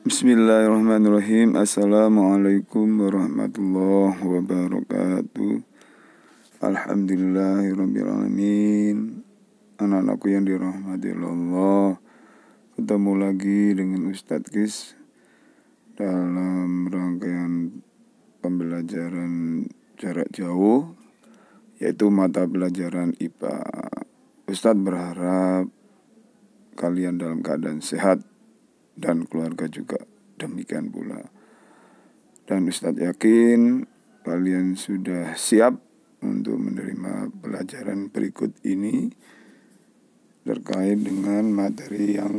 Bismillahirrahmanirrahim. Assalamualaikum warahmatullahi wabarakatuh. Alhamdulillahirrabbilalamin. Anak-anakku yang dirahmati Allah, ketemu lagi dengan Ustadz Kis dalam rangkaian pembelajaran jarak jauh, yaitu mata pelajaran IPA. Ustadz berharap kalian dalam keadaan sehat dan keluarga juga demikian pula. Dan Ustadz yakin kalian sudah siap untuk menerima pelajaran berikut ini terkait dengan materi yang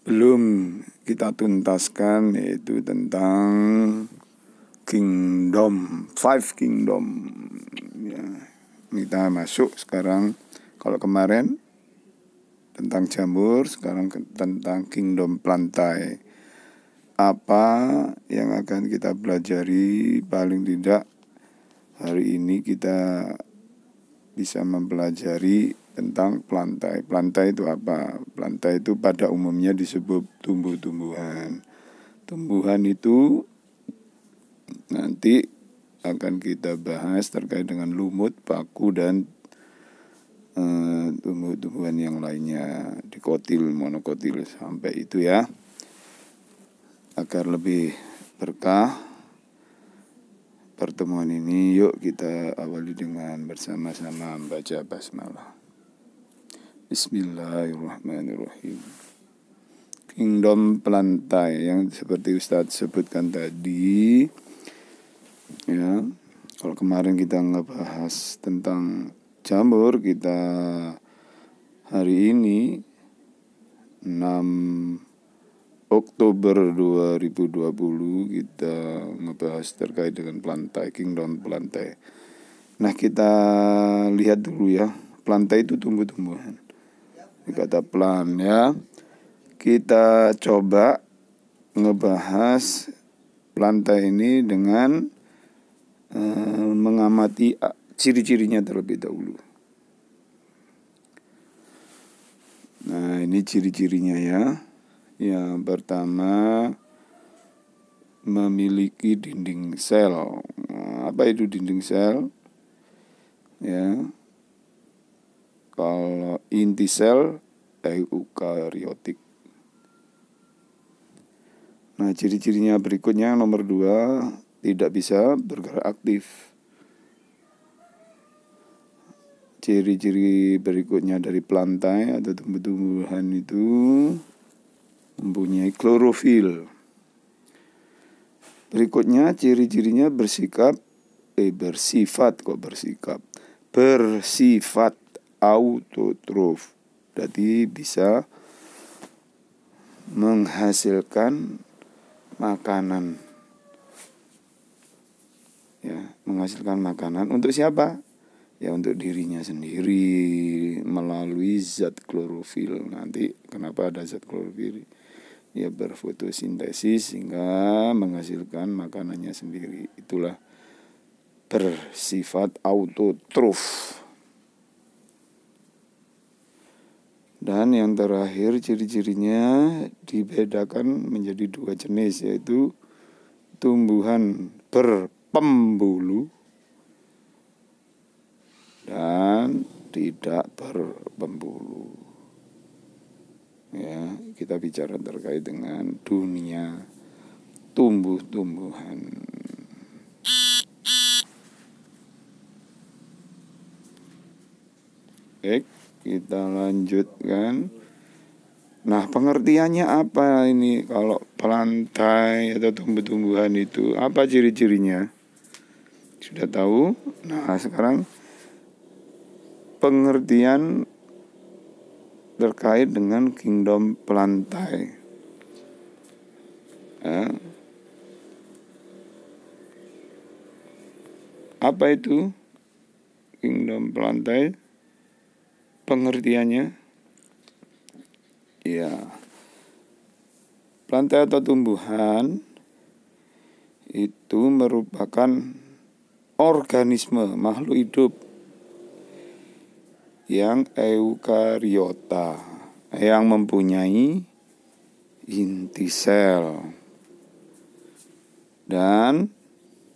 belum kita tuntaskan, yaitu tentang Kingdom, Five Kingdom. Ya, kita masuk sekarang, kalau kemarin tentang jamur, sekarang tentang Kingdom Plantae. Apa yang akan kita pelajari? Paling tidak hari ini kita bisa mempelajari tentang plantae. Plantae itu apa? Plantae itu pada umumnya disebut tumbuh-tumbuhan. Tumbuhan itu nanti akan kita bahas terkait dengan lumut, paku, dan tumbuh-tumbuhan yang lainnya, dikotil, monokotil, sampai itu ya. Agar lebih berkah pertemuan ini, yuk kita awali dengan bersama-sama membaca basmalah. Bismillahirrahmanirrahim. Kingdom Plantae yang seperti Ustadz sebutkan tadi ya. Kalau kemarin kita ngebahas tentang jamur, kita hari ini 6 Oktober 2020 kita ngebahas terkait dengan plantae, Kingdom Plantae. Nah, kita lihat dulu ya. Plantae itu tumbuh-tumbuhan. Ini kata plant ya. Kita coba ngebahas plantae ini dengan mengamati ciri-cirinya terlebih dahulu. Nah, ini ciri-cirinya ya. Yang pertama, memiliki dinding sel. Nah, apa itu dinding sel? Ya. Kalau inti sel eukariotik. Nah, ciri-cirinya berikutnya nomor 2, tidak bisa bergerak aktif. Ciri-ciri berikutnya dari plantae atau tumbuh-tumbuhan itu mempunyai klorofil. Berikutnya ciri-cirinya bersifat autotrof. Berarti bisa menghasilkan makanan. Ya, menghasilkan makanan untuk siapa? Ya, untuk dirinya sendiri melalui zat klorofil. Nanti kenapa ada zat klorofil? Ya, berfotosintesis sehingga menghasilkan makanannya sendiri. Itulah bersifat autotrof. Dan yang terakhir, ciri-cirinya dibedakan menjadi 2 jenis, yaitu tumbuhan berpembulu dan tidak berpembulu. Ya, kita bicara terkait dengan dunia tumbuh-tumbuhan. Baik, kita lanjutkan. Nah, pengertiannya apa ini kalau plantae atau tumbuh-tumbuhan itu? Apa ciri-cirinya? Sudah tahu? Nah, sekarang pengertian terkait dengan Kingdom Plantae. Ya. Apa itu Kingdom Plantae? Pengertiannya, ya, plantae atau tumbuhan itu merupakan organisme makhluk hidup yang eukariota, yang mempunyai inti sel, dan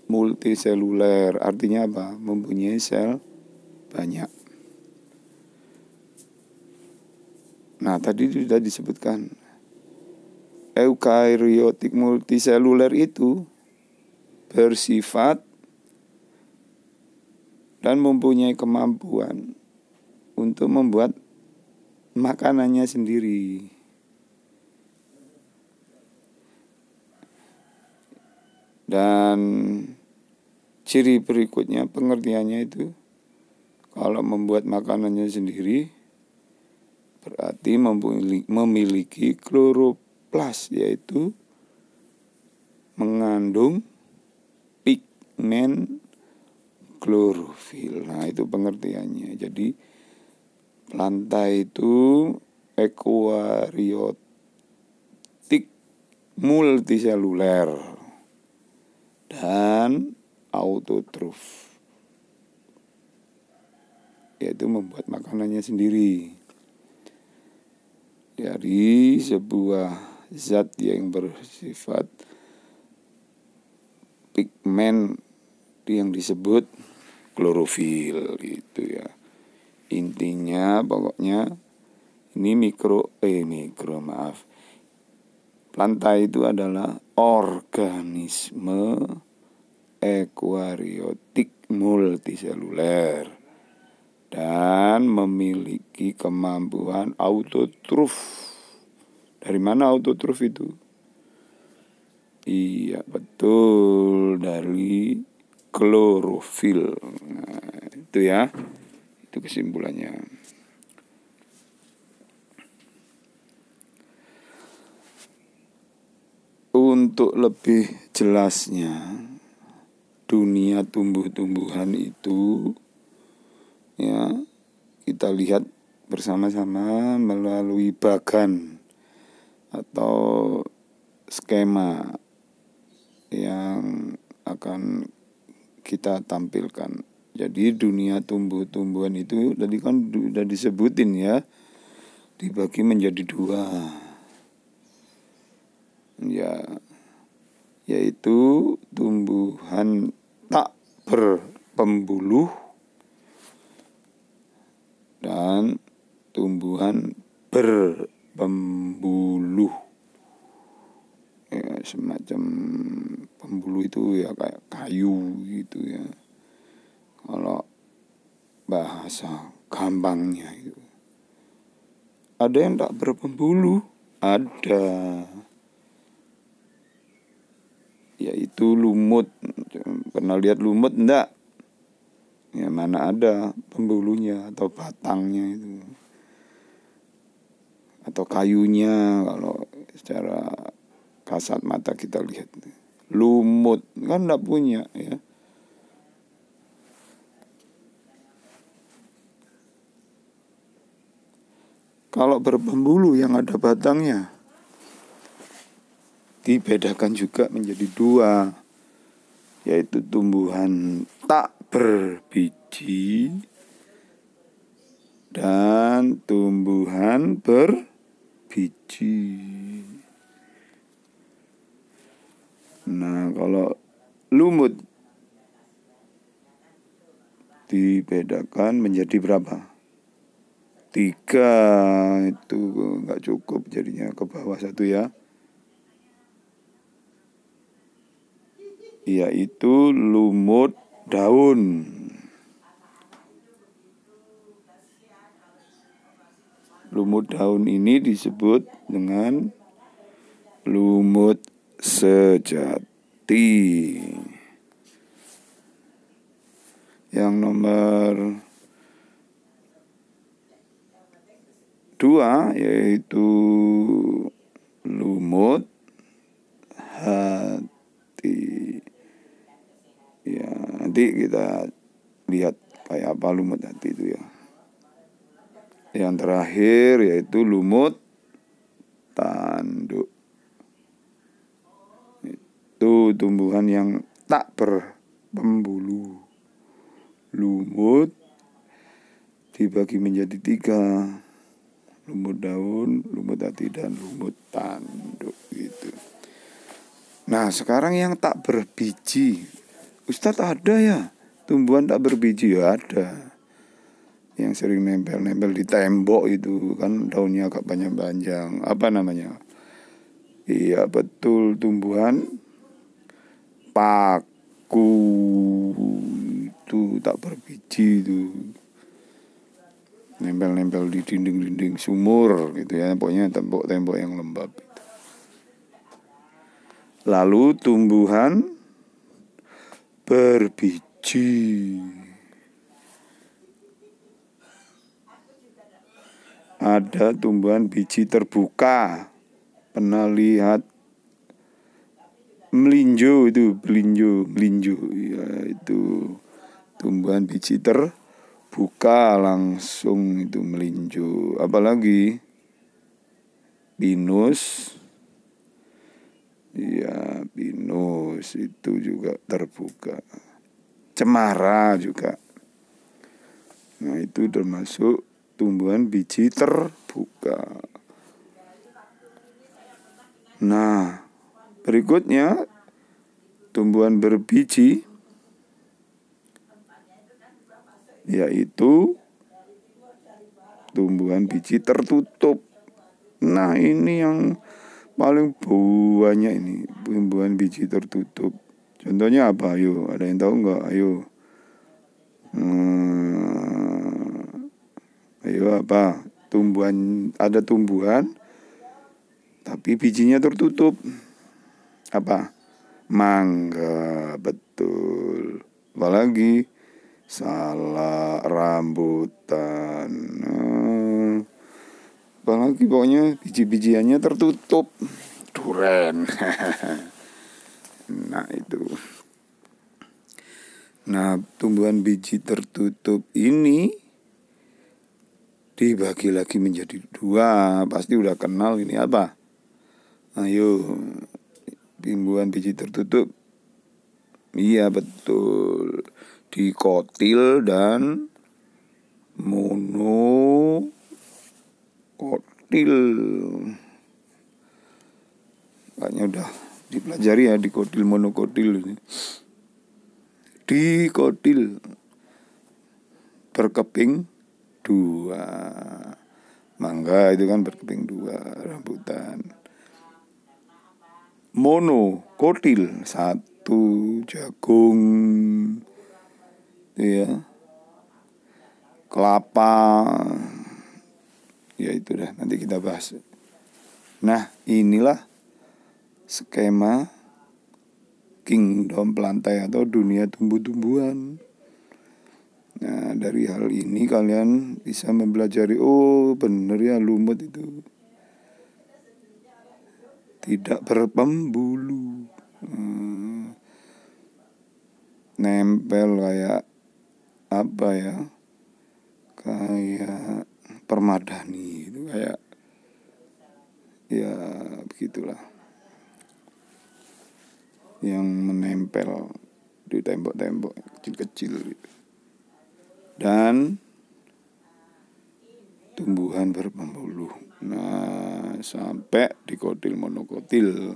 multiseluler. Artinya apa? Mempunyai sel banyak. Nah, tadi sudah disebutkan eukariotik multiseluler itu bersifat dan mempunyai kemampuan untuk membuat makanannya sendiri. Dan ciri berikutnya pengertiannya itu, kalau membuat makanannya sendiri berarti memiliki kloroplas, yaitu mengandung pigmen klorofil. Nah, itu pengertiannya. Jadi planta itu eukariotik multiseluler dan autotrof, yaitu membuat makanannya sendiri dari sebuah zat yang bersifat pigmen yang disebut klorofil gitu ya. Intinya pokoknya ini planta itu adalah organisme eukariotik multiseluler dan memiliki kemampuan autotrof. Dari mana autotrof itu? Iya, betul, dari klorofil. Nah, itu ya. Itu kesimpulannya. Untuk lebih jelasnya, dunia tumbuh-tumbuhan itu ya, kita lihat bersama-sama melalui bagan atau skema yang akan kita tampilkan. Jadi dunia tumbuh-tumbuhan itu tadi kan sudah disebutin ya, dibagi menjadi dua ya, yaitu tumbuhan tak berpembuluh dan tumbuhan berpembuluh. Ya, semacam pembuluh itu ya kayak kayu gitu ya, kalau bahasa gampangnya itu. Ada yang tak berpembuluh, ada, yaitu lumut. Pernah lihat lumut enggak? Ya, mana ada pembuluhnya atau batangnya itu, atau kayunya. Kalau secara kasat mata kita lihat, lumut kan enggak punya ya. Kalau berpembuluh yang ada batangnya dibedakan juga menjadi dua, yaitu tumbuhan tak berbiji dan tumbuhan berbiji. Nah, kalau lumut dibedakan menjadi berapa? 3, itu nggak cukup jadinya, ke bawah 1 ya. Yaitu lumut daun. Lumut daun ini disebut dengan lumut sejati. Yang nomor 2 yaitu lumut hati. Ya, nanti kita lihat kayak apa lumut hati itu ya. Yang terakhir yaitu lumut tanduk. Itu tumbuhan yang tak berpembuluh. Lumut dibagi menjadi 3. Lumut daun, lumut hati, dan lumut tanduk. Nah sekarang yang tak berbiji, Ustadz ada ya tumbuhan tak berbiji? Ya ada. Yang sering nempel-nempel di tembok itu kan daunnya agak panjang-panjang. Apa namanya? Iya betul, tumbuhan paku itu tak berbiji itu. Nempel-nempel di dinding-dinding sumur gitu ya, pokoknya tembok-tembok yang lembab itu. Lalu tumbuhan berbiji. Ada tumbuhan biji terbuka. Pernah lihat melinjo itu, melinjo ya itu tumbuhan biji terbuka langsung itu melinjo. Apalagi pinus, ya pinus itu juga terbuka. Cemara juga. Nah itu termasuk tumbuhan biji terbuka. Nah berikutnya tumbuhan berbiji, yaitu tumbuhan biji tertutup. Nah ini yang paling banyak ini, tumbuhan biji tertutup. Contohnya apa? Ayo, ada yang tahu nggak? Ayo. Ayo apa? Ada tumbuhan tapi bijinya tertutup. Apa? Mangga, betul. Apalagi salah, rambutan. Apalagi pokoknya biji-bijiannya tertutup. Duren. Nah itu. Nah tumbuhan biji tertutup ini dibagi lagi menjadi dua. Pasti udah kenal ini apa? Ayo, tumbuhan biji tertutup. Iya betul. Dikotil dan monokotil. Kayaknya udah dipelajari ya, dikotil monokotil ini. Dikotil berkeping dua. Mangga itu kan berkeping dua, rambutan. Monokotil satu, jagung, ya, kelapa, ya itu dah nanti kita bahas. Nah inilah skema kingdom plantae atau dunia tumbuh-tumbuhan. Nah dari hal ini kalian bisa mempelajari, oh bener ya lumut itu tidak berpembulu, nempel kayak apa ya, kayak permadani itu, kayak ya begitulah yang menempel di tembok-tembok kecil-kecil gitu. Dan tumbuhan berpembuluh. Nah sampai dikotil monokotil.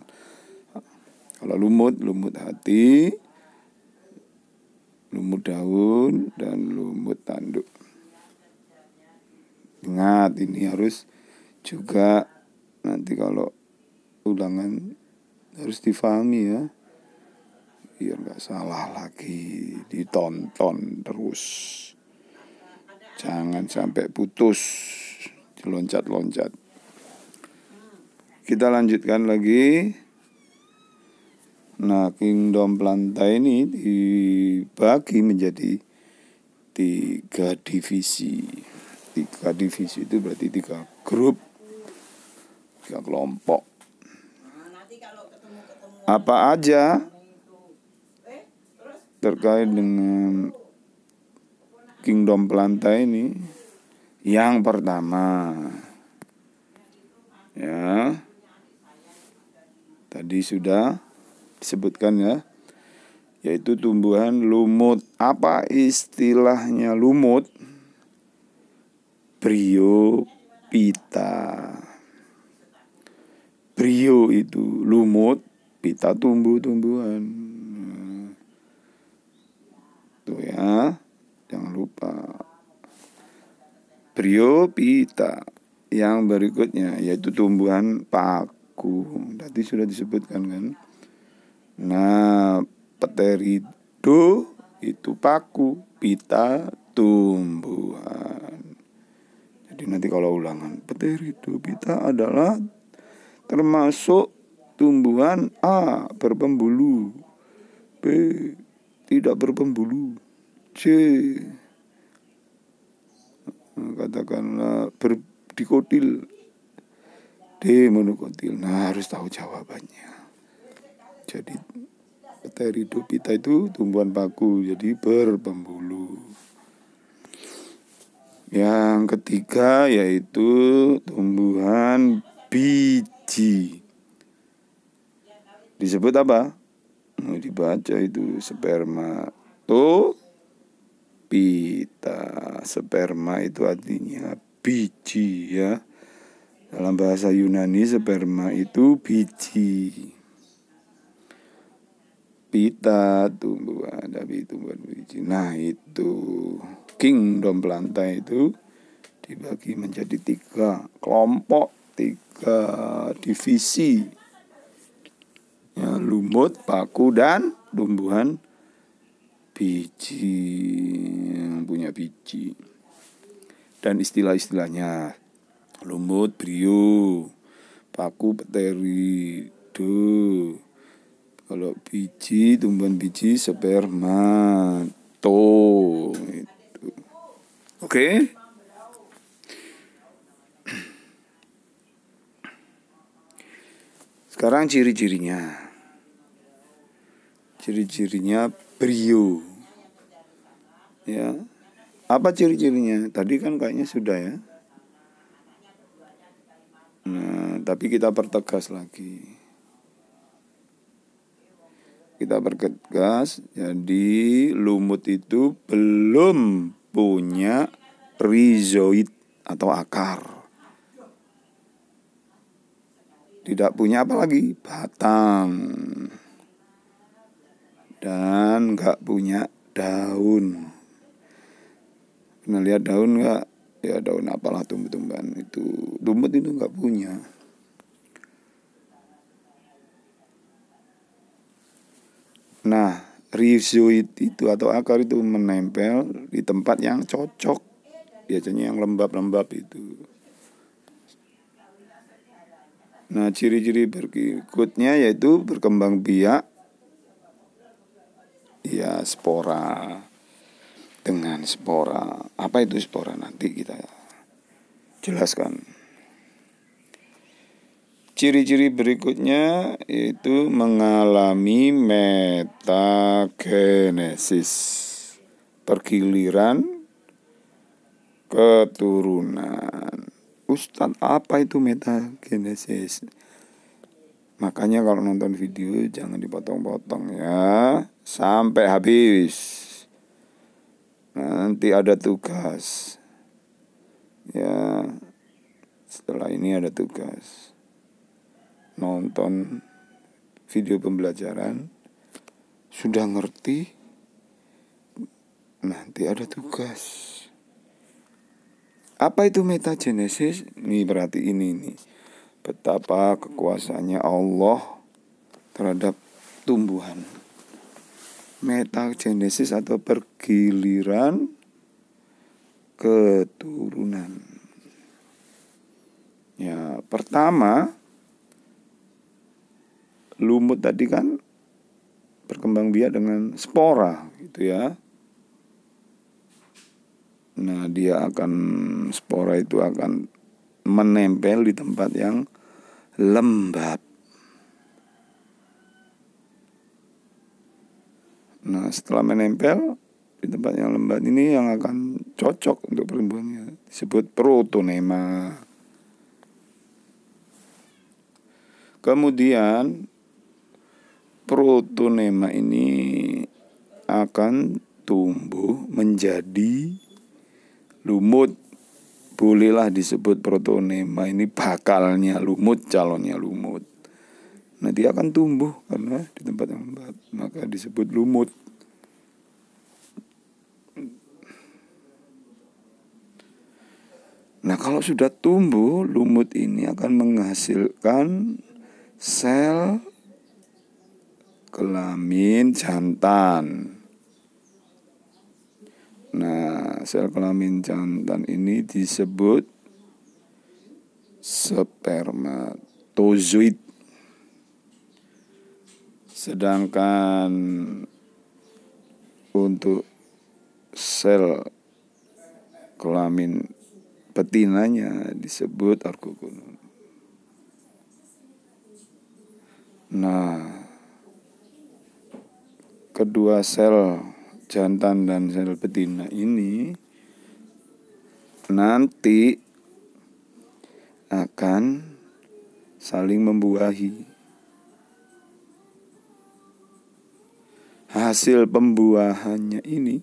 Kalau lumut hati, lumut daun, dan lumut tanduk. Ingat ini harus juga nanti kalau ulangan harus difahami ya, biar nggak salah lagi, ditonton terus, jangan sampai putus, loncat-loncat. Kita lanjutkan lagi. Nah kingdom plantae ini dibagi menjadi 3 divisi. 3 divisi itu berarti 3 grup, 3 kelompok. Apa aja terkait dengan kingdom plantae ini? Yang pertama, ya, tadi sudah disebutkan ya, yaitu tumbuhan lumut. Apa istilahnya lumut? Bryophyta. Brio itu lumut, pita tumbuh-tumbuhan. Tuh ya, jangan lupa. Bryophyta. Yang berikutnya yaitu tumbuhan paku. Tadi sudah disebutkan kan. Nah, pterido itu paku, pita tumbuhan. Jadi nanti kalau ulangan, pterido pita adalah termasuk tumbuhan A berpembulu, B tidak berpembulu, C katakanlah berdikotil, D monokotil. Nah, harus tahu jawabannya. Jadi pteridophyta itu tumbuhan paku, jadi berpembulu. Yang ketiga yaitu tumbuhan biji. Disebut apa? Mau dibaca itu spermatophyta. Sperma itu artinya biji ya. Dalam bahasa Yunani sperma itu biji. Pita tumbuhan, tapi tumbuhan biji. Nah itu kingdom planta itu dibagi menjadi 3 kelompok, 3 divisi. Ya, lumut, paku, dan tumbuhan biji yang punya biji. Dan istilah-istilahnya lumut, brio, paku, pterido. Kalau biji, tumbuhan biji, spermato. Itu. Oke? Sekarang ciri-cirinya. Ciri-cirinya brio. Ya. Apa ciri-cirinya? Tadi kan kayaknya sudah ya. Nah, tapi kita pertegas lagi. Kita pertegas, jadi lumut itu belum punya rhizoid atau akar. Tidak punya apa lagi? Batang. Dan nggak punya daun. Pernah lihat daun nggak? Ya daun apalah tumbuh-tumbuhan itu. Lumut itu nggak punya. Nah, rhizoid itu atau akar itu menempel di tempat yang cocok. Biasanya yang lembab-lembab itu. Nah, ciri-ciri berikutnya yaitu berkembang biak. Ya, spora. Dengan spora. Apa itu spora? Nanti kita jelaskan. Ciri-ciri berikutnya yaitu mengalami metagenesis, pergiliran keturunan. Ustadz, apa itu metagenesis? Makanya kalau nonton video jangan dipotong-potong ya, sampai habis. Nanti ada tugas. Ya, setelah ini ada tugas. Nonton video pembelajaran, sudah ngerti, nanti ada tugas. Apa itu metagenesis? Nih berarti ini nih. Betapa kekuasaannya Allah terhadap tumbuhan. Metagenesis atau pergiliran keturunan. Ya, pertama lumut tadi kan berkembang biak dengan spora gitu ya. Nah, spora itu akan menempel di tempat yang lembab. Nah, setelah menempel di tempat yang lembab ini yang akan cocok untuk pertumbuhannya disebut protonema. Kemudian protonema ini akan tumbuh menjadi lumut. Bolehlah disebut protonema ini bakalnya lumut, calonnya lumut. Nah dia akan tumbuh karena di tempat yang lembab, maka disebut lumut. Nah kalau sudah tumbuh, lumut ini akan menghasilkan sel kelamin jantan. Nah sel kelamin jantan ini disebut spermatozoid. Sedangkan untuk sel kelamin betinanya disebut orgogonum. Nah, kedua sel jantan dan sel betina ini nanti akan saling membuahi. Hasil pembuahannya ini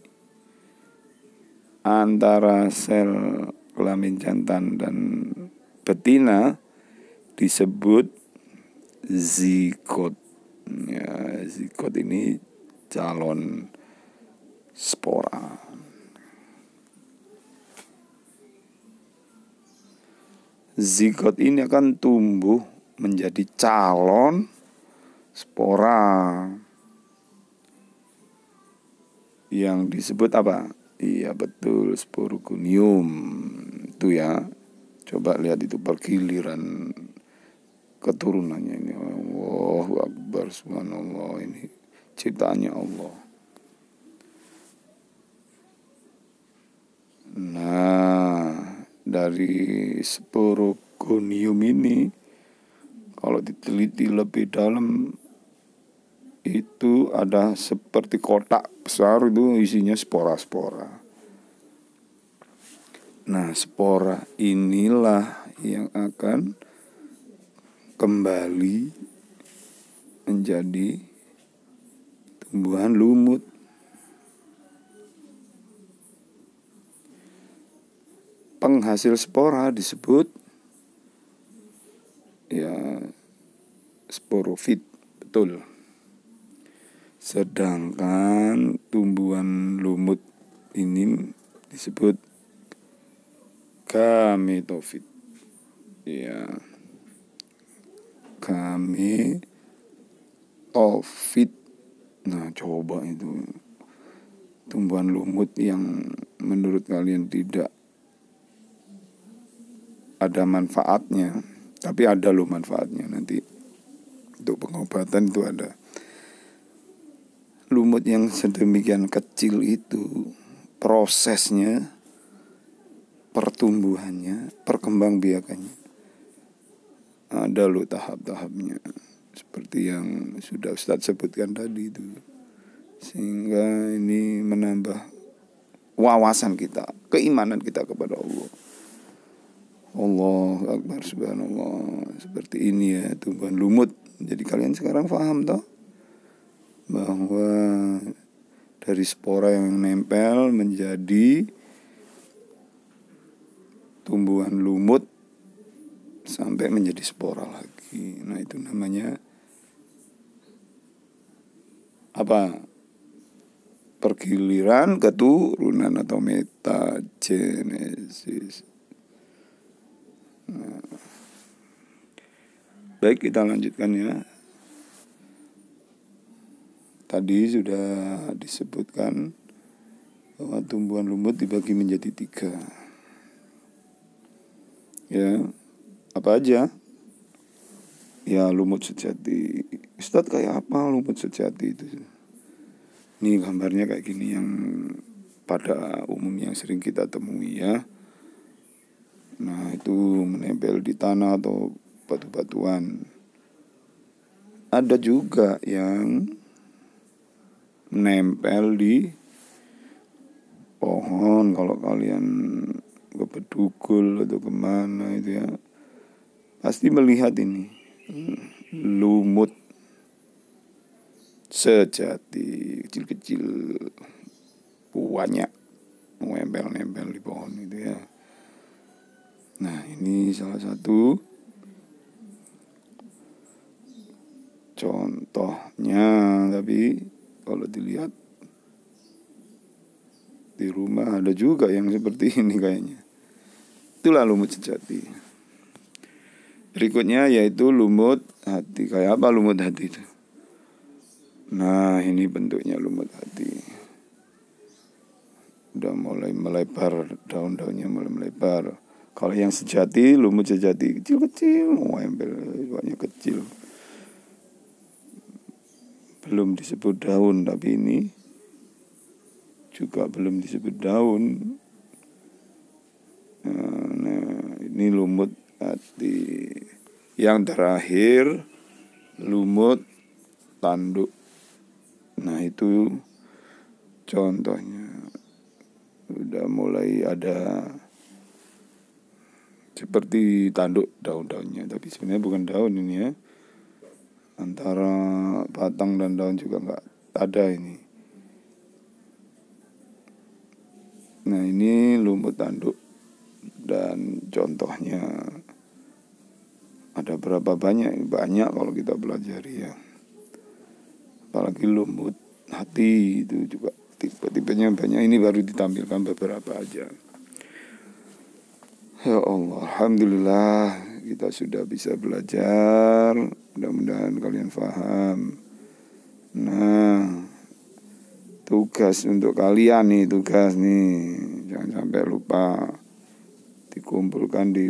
antara sel kelamin jantan dan betina disebut zigot. Ya, zigot ini calon spora. Zigot ini akan tumbuh menjadi calon spora yang disebut apa? Iya betul, sporogonium. Itu ya. Coba lihat itu pergiliran keturunannya ini. Allahu Akbar, subhanallah, ini ciptaannya Allah. Nah, dari sporogonium ini kalau diteliti lebih dalam itu ada seperti kotak besar, itu isinya spora-spora. Nah, spora inilah yang akan kembali menjadi tumbuhan lumut. Penghasil spora disebut ya sporofit, betul. Sedangkan tumbuhan lumut ini disebut gametofit. Ya, gametofit. Nah, coba itu tumbuhan lumut yang menurut kalian tidak ada manfaatnya, tapi ada loh manfaatnya nanti untuk pengobatan itu ada. Lumut yang sedemikian kecil itu prosesnya, pertumbuhannya, perkembangbiakannya ada loh tahap-tahapnya, seperti yang sudah Ustadz sebutkan tadi itu. Sehingga ini menambah wawasan kita, keimanan kita kepada Allah. Allahu Akbar, subhanallah. Seperti ini ya tumbuhan lumut. Jadi kalian sekarang paham toh bahwa dari spora yang nempel menjadi tumbuhan lumut sampai menjadi spora lagi. Nah, itu namanya apa? Pergiliran keturunan atau metagenesis. Nah, baik, kita lanjutkan ya. Tadi sudah disebutkan bahwa tumbuhan lumut dibagi menjadi 3. Ya, apa aja? Ya, lumut sejati. Ustadz, kayak apa lumut sejati itu? Ini gambarnya kayak gini yang pada umumnya sering kita temui ya. Nah, itu menempel di tanah atau batu-batuan. Ada juga yang menempel di pohon. Kalau kalian ke Bedugul atau kemana itu ya, pasti melihat ini lumut sejati, kecil-kecil, banyak nempel-nempel di pohon itu ya. Nah, ini salah satu contohnya, tapi kalau dilihat di rumah ada juga yang seperti ini kayaknya. Itulah lumut sejati. Berikutnya yaitu lumut hati. Kayak apa lumut hati itu? Nah, ini bentuknya lumut hati. Udah mulai melebar, daun-daunnya mulai melebar. Kalau yang sejati, lumut sejati kecil-kecil, banyak kecil. Belum disebut daun, tapi ini juga belum disebut daun. Nah, ini lumut hati. Yang terakhir lumut tanduk. Nah, itu contohnya. Udah mulai ada seperti tanduk daun-daunnya, tapi sebenarnya bukan daun ini ya. Antara batang dan daun juga nggak ada ini. Nah, ini lumut tanduk. Dan contohnya ada berapa banyak? Banyak kalau kita pelajari ya. Apalagi lumut hati itu juga tipe-tipenya banyak. Ini baru ditampilkan beberapa aja. Ya Allah, alhamdulillah kita sudah bisa belajar. Mudah-mudahan kalian paham. Nah, tugas untuk kalian nih, jangan sampai lupa. Dikumpulkan di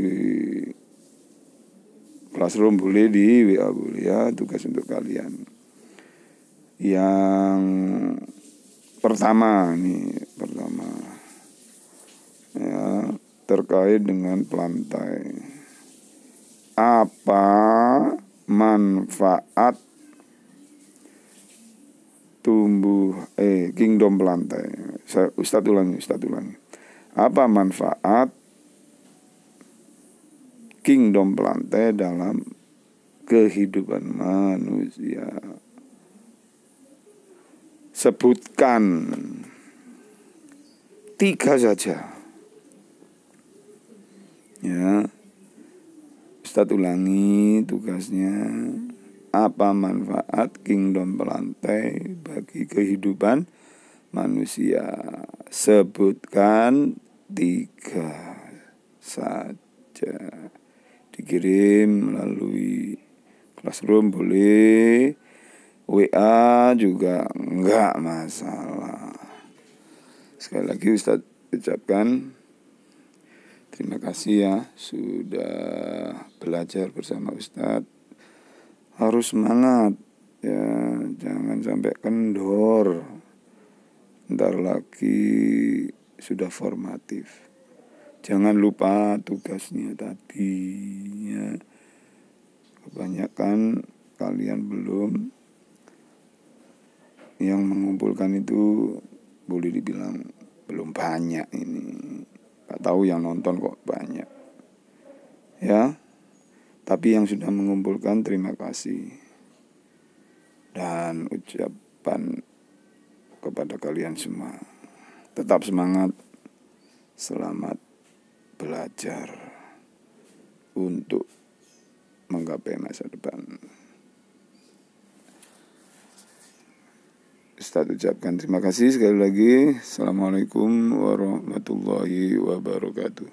Classroom boleh, di WA boleh ya, tugas untuk kalian. Yang pertama ya, terkait dengan pelantai. Apa manfaat kingdom pelantai? Ustadz ulangi. Apa manfaat kingdom pelantai dalam kehidupan manusia? Sebutkan 3 saja. Ya, Ustadz ulangi tugasnya. Apa manfaat kingdom pelantai bagi kehidupan manusia? Sebutkan 3 saja. Dikirim melalui Classroom boleh, WA juga enggak masalah. Sekali lagi Ustadz ucapkan terima kasih ya sudah belajar bersama Ustadz. Harus semangat ya, jangan sampai kendor. Ntar lagi sudah formatif. Jangan lupa tugasnya tadi ya. Kebanyakan kalian belum. Yang mengumpulkan itu boleh dibilang belum banyak ini. Gak tahu yang nonton kok banyak. Ya. Tapi yang sudah mengumpulkan terima kasih. Dan ucapan kepada kalian semua. Tetap semangat. Selamat belajar untuk menggapai masa depan. Ustadz ucapkan terima kasih sekali lagi. Assalamualaikum warahmatullahi wabarakatuh.